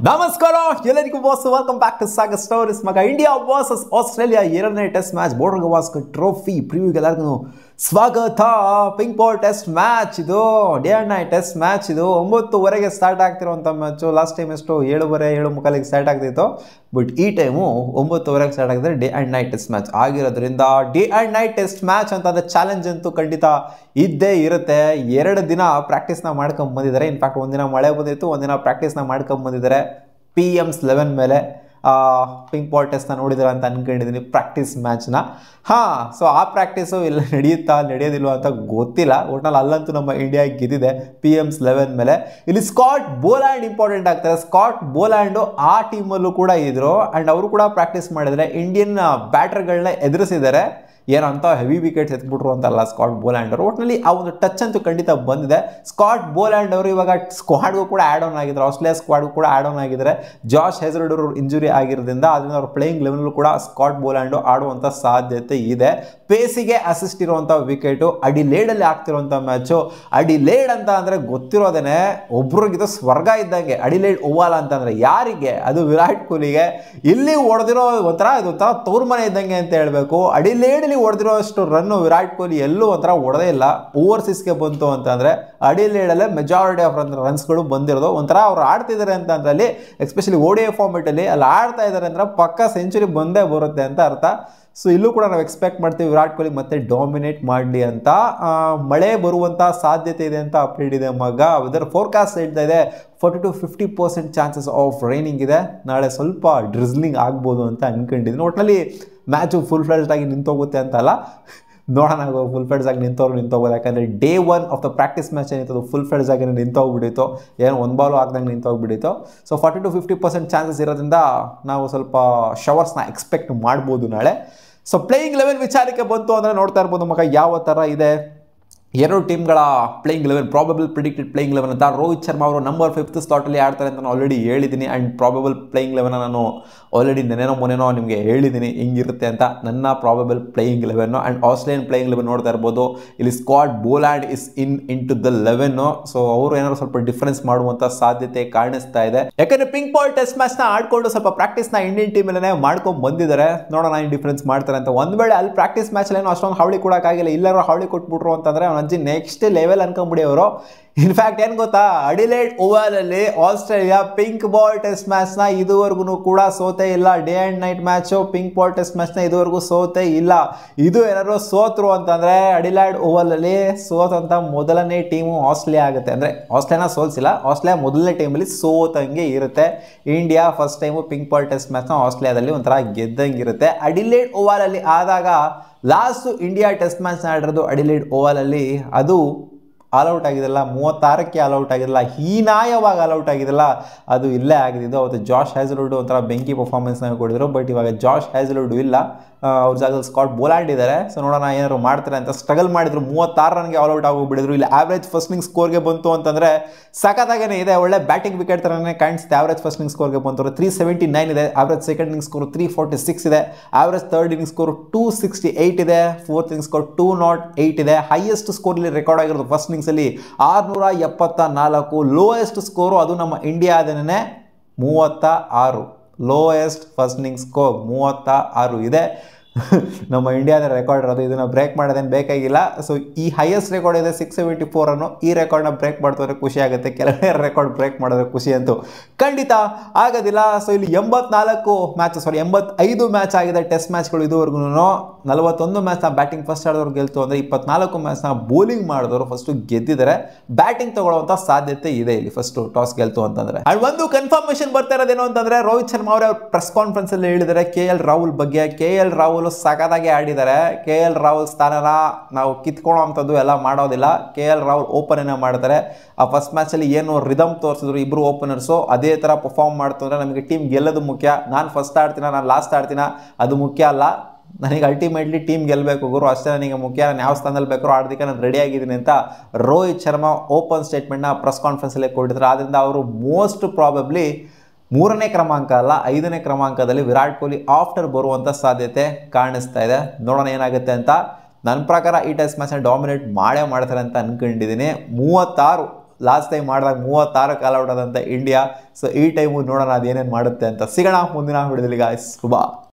ನಮಸ್ಕಾರ ಎಲ್ಲರಿಗೂ boss welcome back to Sagar stories. ಮಗ ಇಂಡಿಯಾ ವರ್ಸಸ್ ಆಸ್ಟ್ರೇಲಿಯಾ ಎರಡನೇ test match Border Gavaskar trophy ಪ್ರಿವ್ಯೂಗೆ ಎಲ್ಲರಿಗೂ ಸ್ವಾಗತ. ಪಿಂಕ್ ಬಾಲ್ ಟೆಸ್ಟ್ ಮ್ಯಾಚ್ ಇದು, day and night test match ಇದು. 9:30 ಸ್ಟಾರ್ಟ್ ಆಗ್ತಿರುವಂಥ ಮ್ಯಾಚು. ಲಾಸ್ಟ್ ಟೈಮ್ ಎಷ್ಟು 7:30 ಸ್ಟಾರ್ಟ್ ಆಗ್ತಿತ್ತು, ಬಟ್ ಈ ಟೈಮು 9:30 ಸ್ಟಾರ್ಟ್ ಆಗಿದೆ. Day and night test match ಆಗಿರೋದ್ರಿಂದ day and night test match ಅಂತಂದರೆ ಚಾಲೆಂಜ್ ಅಂತೂ ಖಂಡಿತ ಇದ್ದೇ ಇರುತ್ತೆ. 2 ದಿನ ಪ್ರಾಕ್ಟೀಸ್ನ ಮಾಡ್ಕೊಂಡು ಬಂದಿದ್ದಾರೆ. ಇನ್ಫ್ಯಾಕ್ಟ್ ಒಂದಿನ ಮಳೆ ಬಂದಿತ್ತು, ಒಂದಿನ ಪ್ರಾಕ್ಟೀಸ್ನ ಮಾಡ್ಕೊಂಡು ಬಂದಿದ್ದಾರೆ PM11 ಮೇಲೆ. ಪಿಂಕ್ ಬಾಲ್ ಟೆಸ್ಟ್ನ ನೋಡಿದಾರೆ ಅಂತ ಅನ್ಕೊಂಡಿದ್ದೀನಿ, ಪ್ರಾಕ್ಟೀಸ್ ಮ್ಯಾಚ್ನ. ಸೊ ಆ ಪ್ರಾಕ್ಟೀಸು ಇಲ್ಲ ನಡೆಯೋದಿಲ್ವ ಅಂತ ಗೊತ್ತಿಲ್ಲ. ಒಟ್ನಲ್ಲಿ ಅಲ್ಲಂತೂ ನಮ್ಮ ಇಂಡಿಯಾ ಗೆದ್ದಿದೆ PM11 ಮೇಲೆ. ಇಲ್ಲಿ ಸ್ಕಾಟ್ ಬೋಲ್ಯಾಂಡ್ ಇಂಪಾರ್ಟೆಂಟ್ ಆಗ್ತಾರೆ. ಸ್ಕಾಟ್ ಬೋಲ್ಯಾಂಡು ಆ ಟೀಮಲ್ಲೂ ಕೂಡ ಇದ್ರು ಆ್ಯಂಡ್ ಅವರು ಕೂಡ ಪ್ರಾಕ್ಟೀಸ್ ಮಾಡಿದರೆ ಇಂಡಿಯನ್ ಬ್ಯಾಟರ್ಗಳನ್ನ ಎದುರಿಸಿದ್ದಾರೆ. ಏನಂತ ಹೆವಿ ವಿಕೆಟ್ಸ್ ಎತ್ಬಿಟ್ರು ಅಂತಲ್ಲ ಸ್ಕಾಟ್ ಬೋಲ್ಯಾಂಡ್ ಅವರು. ಒಟ್ಟಿನಲ್ಲಿ ಆ ಒಂದು ಟಚ್ ಅಂತೂ ಖಂಡಿತ ಬಂದಿದೆ. ಸ್ಕಾಟ್ ಬೋಲ್ಯಾಂಡ್ ಅವರು ಇವಾಗ ಸ್ಕ್ವಾಡ್ಗೂ ಕೂಡ ಆ್ಯಡ್ ಆನ್ ಆಗಿದ್ದಾರೆ, ಆಸ್ಟ್ರೇಲಿಯಾ ಸ್ಕ್ವಾಡ್ಗೂ ಕೂಡ ಆ್ಯಡ್ ಆನ್ ಆಗಿದ್ದಾರೆ. ಜಾಶ್ ಹೇಜಲ್ವುಡ್ ಅವರು ಇಂಜುರಿ ಆಗಿರೋದ್ರಿಂದ ಅದರಿಂದ ಅವ್ರ ಪ್ಲೇಯಿಂಗ್ ಲೆವೆಲ್ ಕೂಡ ಸ್ಕಾಟ್ ಬೋಲ್ಯಾಂಡು ಆಡುವಂಥ ಸಾಧ್ಯತೆ ಇದೆ. ಪೇಸಿಗೆ ಅಸಿಸ್ಟ್ ಇರುವಂಥ ವಿಕೆಟು ಅಡಿಲೇಡಲ್ಲಿ ಆಗ್ತಿರುವಂಥ ಮ್ಯಾಚು. ಅಡಿಲೇಡ್ ಅಂತ ಅಂದರೆ ಗೊತ್ತಿರೋದೇನೆ, ಒಬ್ರಿಗಿದು ಸ್ವರ್ಗ ಇದ್ದಂಗೆ. ಅಡಿಲೇಡ್ ಓವಾಲ್ ಅಂತಂದರೆ ಯಾರಿಗೆ? ಅದು ವಿರಾಟ್ ಕೊಹ್ಲಿಗೆ. ಇಲ್ಲಿ ಹೊಡೆದಿರೋ ಇದೊಂಥರ ತವ್ರ ಮನೆ ಇದ್ದಂಗೆ ಅಂತ ಹೇಳಬೇಕು. ಅಡಿಲೇಡಲ್ಲಿ ಹೊಡೆದಿರೋ ಅಷ್ಟು ರನ್ನು ವಿರಾಟ್ ಕೊಹ್ಲಿ ಎಲ್ಲೂ ಒಂಥರ ಹೊಡೆದೇ ಇಲ್ಲ. ಓವರ್ಸೀಸ್ಗೆ ಬಂತು ಅಂತಂದರೆ ಅಡಿಲೇಡಲ್ಲೇ ಮೆಜಾರಿಟಿ ಆಫ್ ರನ್ಸ್ಗಳು ಬಂದಿರೋದು. ಒಂಥರ ಅವ್ರು ಆಡ್ತಿದ್ದಾರೆ ಅಂತ ಅಂದರೆ ಅಲ್ಲಿ ಎಸ್ಪೆಷಲಿ ODI ಫಾರ್ಮೆಟಲ್ಲಿ ಅಲ್ಲಿ ಆಡ್ತಾ ಇದ್ದಾರೆ ಅಂದರೆ ಪಕ್ಕ ಸೆಂಚುರಿ ಬಂದೇ ಬರುತ್ತೆ ಅಂತ ಅರ್ಥ. ಸೊ ಇಲ್ಲೂ ಕೂಡ ನಾವು ಎಕ್ಸ್ಪೆಕ್ಟ್ ಮಾಡ್ತೀವಿ ವಿರಾಟ್ ಕೊಹ್ಲಿ ಮತ್ತೆ ಡಾಮಿನೇಟ್ ಮಾಡಲಿ ಅಂತ. ಮಳೆ ಬರುವಂಥ ಸಾಧ್ಯತೆ ಇದೆ ಅಂತ ಅಪ್ಡೇಟ್ ಇದೆ ಮಗ. ವೆದರ್ ಫೋರ್ಕಾಸ್ಟ್ ಹೇಳ್ತಾ ಇದೆ 40 to 50% ಚಾನ್ಸಸ್ ಆಫ್ ರೈನಿಂಗ್ ಇದೆ. ನಾಳೆ ಸ್ವಲ್ಪ ಡ್ರಿಸ್ಲಿಂಗ್ ಆಗ್ಬೋದು ಅಂತ ಅನ್ಕೊಂಡಿದ್ದೀನಿ. ಒಟ್ಟಿನಲ್ಲಿ ಮ್ಯಾಚು ಫುಲ್ ಫ್ಲೆಡ್ಜ್ಡ್ ಆಗಿ ನಿಂತೋಗುತ್ತೆ ಅಂತಲ್ಲ, ನೋಡೋಣ ಫುಲ್ ಫ್ಲೆಡ್ಜ್ ಆಗಿ ನಿಂತೋಗ್ಬೋದು. ಯಾಕಂದರೆ day 1 of the practice match ಏನಿತ್ತು ಫುಲ್ ಫ್ಲೆಡ್ಜ್ ಆಗಿ ನಿಂತೋಗ್ಬಿಟ್ಟಿತ್ತು, ಏನು ಒಂದು ಬಾಲು ಆಗ್ದಂಗೆ ನಿಂತೋಗ್ಬಿಟ್ಟಿತ್ತು. ಸೊ 40 to 50% ಚಾನ್ಸಸ್ ಇರೋದ್ರಿಂದ ನಾವು ಸ್ವಲ್ಪ ಶವರ್ಸ್ನ ಎಕ್ಸ್ಪೆಕ್ಟ್ ಮಾಡ್ಬೋದು ನಾಳೆ. ಸೊ ಪ್ಲೇಯಿಂಗ್ 11 ವಿಚಾರಕ್ಕೆ ಬಂತು ಅಂದರೆ ನೋಡ್ತಾ ಇರ್ಬೋದು ಮಗ ಯಾವ ಥರ ಇದೆ. 2 ಟೀಮ್ಗಳ ಪ್ಲೇಯಿಂಗ್ 11 ಪ್ರಾಬಬಲ್ ಪ್ರಿಡಿಕ್ಟೆಡ್ ಪ್ಲೇಯಿಂಗ್ 11 ಅಂತ. ರೋಹಿತ್ ಶರ್ಮಾ ಅವರು ನಂಬರ್ 5th ಸ್ಲಾಟಲ್ಲಿ ಆಡ್ತಾರೆ ಅಂತ ನಾನು ಆಲ್ರೆಡಿ ಹೇಳಿದ್ದೀನಿ. ಆ್ಯಂಡ್ ಪ್ರಾಬಬಲ್ ಪ್ಲೇಯಿಂಗ್ 11 ನಾನು ಆಲ್ರೆಡಿ ಮೊನ್ನೆನೋ ನಿಮಗೆ ಹೇಳಿದ್ದೀನಿ ಹಿಂಗಿರುತ್ತೆ ಅಂತ ನನ್ನ probable playing 11. And Australian playing 11 ನೋಡ್ತಾ ಇರ್ಬೋದು. ಇಲ್ಲಿ Scott Boland is in to the 11. So ಅವರು ಏನಾದ್ರು ಸ್ವಲ್ಪ ಡಿಫ್ರೆನ್ಸ್ ಮಾಡುವಂಥ ಸಾಧ್ಯತೆ ಕಾಣಿಸ್ತಾ ಇದೆ. ಯಾಕಂದರೆ ಪಿಂಕ್ ಬಾಲ್ ಟೆಸ್ಟ್ ಮ್ಯಾಚ್ನ ಆಡ್ಕೊಂಡು ಸ್ವಲ್ಪ ಪ್ರಾಕ್ಟೀಸ್ನ ಇಂಡಿಯನ್ ಟೀಮಲ್ಲೇ ಮಾಡ್ಕೊಂಡು ಬಂದಿದ್ದಾರೆ. ನೋಡೋಣ ಏನು ಡಿಫ್ರೆನ್ಸ್ ಮಾಡ್ತಾರೆ ಅಂತ. ಒಂದು ವೇಳೆ ಅಲ್ಲಿ ಪ್ರಾಕ್ಟೀಸ್ ಮ್ಯಾಚಲ್ಲೇನೋ ಅಷ್ಟೊಂದು ಹಾವಳಿ ಕೊಡೋಕ್ಕಾಗಿಲ್ಲ, ಎಲ್ಲರೂ ಹಾವಳಿ ಕೊಟ್ಬಿಟ್ರು ಅಂತಂದರೆ ಅಜ್ಜಿ ನೆಕ್ಸ್ಟ್ ಲೆವೆಲ್ ಅನ್ಕೊಂಬಿಡಿ ಅವರು. ಇನ್ಫ್ಯಾಕ್ಟ್ ಏನು ಗೊತ್ತಾ, ಅಡಿಲೇಡ್ ಓವಲಲ್ಲಿ ಆಸ್ಟ್ರೇಲಿಯಾ ಪಿಂಕ್ ಬಾಲ್ ಟೆಸ್ಟ್ ಮ್ಯಾಚ್ನ ಇದುವರೆಗೂ ಕೂಡ ಸೋತೆ ಇಲ್ಲ. Day and night match pink ball test ಮ್ಯಾಚ್ನ ಇದುವರೆಗೂ ಸೋತೆ ಇಲ್ಲ. ಇದು ಏನಾದ್ರು ಸೋತರು ಅಂತಂದರೆ ಅಡಿಲೇಡ್ ಓವಲಲ್ಲಿ ಸೋತಂಥ ಮೊದಲನೇ ಟೀಮು ಆಸ್ಟ್ರೇಲಿಯಾ ಆಗುತ್ತೆ. ಅಂದರೆ ಆಸ್ಟ್ರೇಲಿಯಾನ ಸೋಲ್ಸಿಲ್ಲ, ಆಸ್ಟ್ರೇಲಿಯಾ ಮೊದಲನೇ ಟೈಮಲ್ಲಿ ಸೋತಂಗೆ ಇರುತ್ತೆ. India first time pink ball test ಮ್ಯಾಚ್ನ ಆಸ್ಟ್ರೇಲಿಯಾದಲ್ಲಿ ಒಂಥರ ಗೆದ್ದಂಗೆ ಇರುತ್ತೆ. ಅಡಿಲೇಡ್ ಓವಲಲ್ಲಿ ಆದಾಗ ಲಾಸ್ಟು ಇಂಡಿಯಾ ಟೆಸ್ಟ್ ಮ್ಯಾಚ್ನ ಆಡಿರೋದು ಅಡಿಲೇಡ್ ಓವಲಲ್ಲಿ, ಅದು ಆಲ್ಔಟ್ ಆಗಿದೆಲ್ಲ 36ಕ್ಕೆ ಆಲ್ಔಟ್ ಆಗಿರಲ್ಲ, ಹೀನಾಯವಾಗಿ ಆಲ್ಔಟ್ ಆಗಿದೆಲ್ಲ, ಅದು ಇಲ್ಲೇ ಆಗಿದ್ದು. ಅವತ್ತು ಜಾಶ್ ಹೇಜಲ್ವುಡ್ ಒಂಥರ ಬೆಂಕಿ ಪರ್ಫಾರ್ಮೆನ್ಸ್ನ ಕೊಡಿದ್ರು. ಬಟ್ ಇವಾಗ ಜಾಶ್ ಹೇಜಲ್ವುಡ್ ಇಲ್ಲ, ಅವ್ರ ಜಾಗದಲ್ಲಿ ಸ್ಕಾಟ್ ಬೋಲ್ಯಾಂಡ್ ಇದ್ದಾರೆ. ಸೊ ನೋಡೋಣ ಏನಾದ್ರು ಮಾಡ್ತಾರೆ ಅಂತ. ಸ್ಟ್ರಗಲ್ ಮಾಡಿದ್ರು, 36 ರನ್ಗೆ ಆಲ್ಔಟ್ ಆಗೋಗ್ಬಿಡಿದ್ರು. ಇಲ್ಲಿ ಆವ್ರೇಜ್ ಫಸ್ಟಿಂಗ್ ಸ್ಕೋರ್ಗೆ ಬಂತು ಅಂತಂದರೆ ಸಖತ್ತಾಗೇ ಇದೆ. ಒಳ್ಳೆ ಬ್ಯಾಟಿಂಗ್ ವಿಕೆಟ್ ಥರನೇ ಕಾಣಿಸುತ್ತೆ. ಆವ್ರೇಜ್ ಫಸ್ಟಿಂಗ್ ಸ್ಕೋರ್ಗೆ ಬಂತು 379 ಇದೆ. ಆವ್ರೇಜ್ ಸೆಕೆಂಡ್ ಇನ್ನಿಂಗ್ ಸ್ಕೋರ್ 346 ಇದೆ. ಆವ್ರೇಜ್ ಥರ್ಡ್ ಇನ್ನಿಂಗ್ ಸ್ಕೋರ್ 268 ಇದೆ. ಫೋರ್ತ್ ಇನ್ನಿಂಗ್ ಸ್ಕೋರ್ 208 ಇದೆ. ಹೈಯೆಸ್ಟ್ ಸ್ಕೋರ್ಲಿ ರೆಕಾರ್ಡ್ ಆಗಿರೋದು ಫಸ್ಟ್ ಇನ್ನಿಂಗ್ಸಲ್ಲಿ 674. ಲೋಯೆಸ್ಟ್ ಸ್ಕೋರು ಅದು ನಮ್ಮ ಇಂಡಿಯಾದೇನೆ 36. ಲೋಯೆಸ್ಟ್ ಫಸ್ಟ್ ಇನ್ನಿಂಗ್ ಸ್ಕೋರ್ 36 ಇದೆ. ನಮ್ಮ ಇಂಡಿಯಾದ ರೆಕಾರ್ಡ್ ಇರೋದು. ಇದನ್ನು ಬ್ರೇಕ್ ಮಾಡೋದೇನು ಬೇಕಾಗಿಲ್ಲ. ಸೊ ಈ ಹೈಯೆಸ್ಟ್ ರೆಕಾರ್ಡ್ ಇದೆ 674 ರನ್ನು. ಈ ರೆಕಾರ್ಡ್ನ ಬ್ರೇಕ್ ಮಾಡ್ತಾರೆ ಖುಷಿ ಆಗುತ್ತೆ. ಕೆಲವೇ ರೆಕಾರ್ಡ್ ಬ್ರೇಕ್ ಮಾಡಿದ್ರೆ ಖುಷಿ ಅಂತೂ ಖಂಡಿತ ಆಗೋದಿಲ್ಲ. ಸೊ ಇಲ್ಲಿ 85 ಮ್ಯಾಚ್ ಆಗಿದೆ ಟೆಸ್ಟ್ ಮ್ಯಾಚ್ಗಳು ಇದುವರೆಗೂ. 41 ಮ್ಯಾಚ್ನ ಬ್ಯಾಟಿಂಗ್ ಫಸ್ಟ್ ಆಡಿದವ್ರು ಗೆಲ್ತು ಅಂದರೆ 24 ಮ್ಯಾಚ್ನ ಬೌಲಿಂಗ್ ಮಾಡಿದವರು ಫಸ್ಟು ಗೆದ್ದಿದ್ದಾರೆ. ಬ್ಯಾಟಿಂಗ್ ತಗೊಳ್ಳುವಂಥ ಸಾಧ್ಯತೆ ಇದೆ ಇಲ್ಲಿ ಫಸ್ಟು ಟಾಸ್ ಗೆಲ್ತು ಅಂತಂದರೆ. ಅಂಡ್ ಒಂದು ಕನ್ಫರ್ಮೇಷನ್ ಬರ್ತಾ ಇರೋದೇನು ಅಂತಂದರೆ ರೋಹಿತ್ ಶರ್ಮಾ ಅವರೇ ಪ್ರೆಸ್ ಕಾನ್ಫರೆನ್ಸಲ್ಲಿ ಹೇಳಿದ್ದಾರೆ KL ರಾಹುಲ್ ಬಗ್ಗೆ. KL ರಾಹುಲ್ ಸಖತ್ತಾಗಿ ಆಡಿದ್ದಾರೆ. KL ರಾಹುಲ್ ಸ್ಥಾನನ ನಾವು ಕಿತ್ಕೊಳ್ಳೋ ಅಂಥದ್ದು ಎಲ್ಲ ಮಾಡೋದಿಲ್ಲ. KL ರಾಹುಲ್ ಓಪನ್ ಮಾಡ್ತಾರೆ. ಆ ಫಸ್ಟ್ ಮ್ಯಾಚಲ್ಲಿ ಏನು ರಿದಮ್ ತೋರಿಸಿದ್ರು ಇಬ್ಬರು ಓಪನರ್ಸು, ಅದೇ ಥರ ಪರ್ಫಾರ್ಮ್ ಮಾಡ್ತಂದ್ರೆ ನಮಗೆ ಟೀಮ್ ಗೆಲ್ಲೋದು ಮುಖ್ಯ. ನಾನು ಫಸ್ಟ್ ಆಡ್ತೀನ, ನಾನು ಲಾಸ್ಟ್ ಆಡ್ತೀನ, ಅದು ಮುಖ್ಯ ಅಲ್ಲ. ನನಗೆ ಅಲ್ಟಿಮೇಟ್ಲಿ ಟೀಮ್ ಗೆಲ್ಲಬೇಕು ಗುರು, ಅಷ್ಟೇ ನನಗೆ ಮುಖ್ಯ. ನಾನು ಯಾವ ಸ್ಥಾನದಲ್ಲಿ ಬೇಕಾದ್ರೂ ಆಡೋದಕ್ಕೆ ನಾನು ರೆಡಿ ಆಗಿದ್ದೀನಿ ಅಂತ ರೋಹಿತ್ ಶರ್ಮಾ ಓಪನ್ ಸ್ಟೇಟ್ಮೆಂಟ್ನ ಪ್ರೆಸ್ ಕಾನ್ಫರೆನ್ಸಲ್ಲೇ ಕೊಟ್ಟಿದ್ದಾರೆ. ಆದ್ದರಿಂದ ಅವರು ಮೋಸ್ಟ್ ಪ್ರಾಬಬ್ಲಿ 3ನೇ ಕ್ರಮಾಂಕ ಅಲ್ಲ 5ನೇ ಕ್ರಮಾಂಕದಲ್ಲಿ ವಿರಾಟ್ ಕೊಹ್ಲಿ ಆಫ್ಟರ್ ಬರುವಂಥ ಸಾಧ್ಯತೆ ಕಾಣಿಸ್ತಾ ಇದೆ. ನೋಡೋಣ ಏನಾಗುತ್ತೆ ಅಂತ. ನನ್ನ ಪ್ರಕಾರ ಈ ಟೆಸ್ಟ್ ಮ್ಯಾಚ್ನ ಡಾಮಿನೇಟ್ ಮಾಡ್ತಾರೆ ಅಂತ ಅನ್ಕೊಂಡಿದ್ದೀನಿ. 36 ಲಾಸ್ಟ್ ಟೈಮ್ ಮಾಡಿದಾಗ 36 ಆಲ್ ಔಟ್ ಆದಂಥ ಇಂಡಿಯಾ. ಸೊ ಈ ಟೈಮು ನೋಡೋಣ ಅದೇನೇನು ಮಾಡುತ್ತೆ ಅಂತ. ಸಿಗೋಣ ಮುಂದಿನ ವಿಡಿಯೋದಲ್ಲಿ ಗಾಯ್ಸ್. ಬಾ.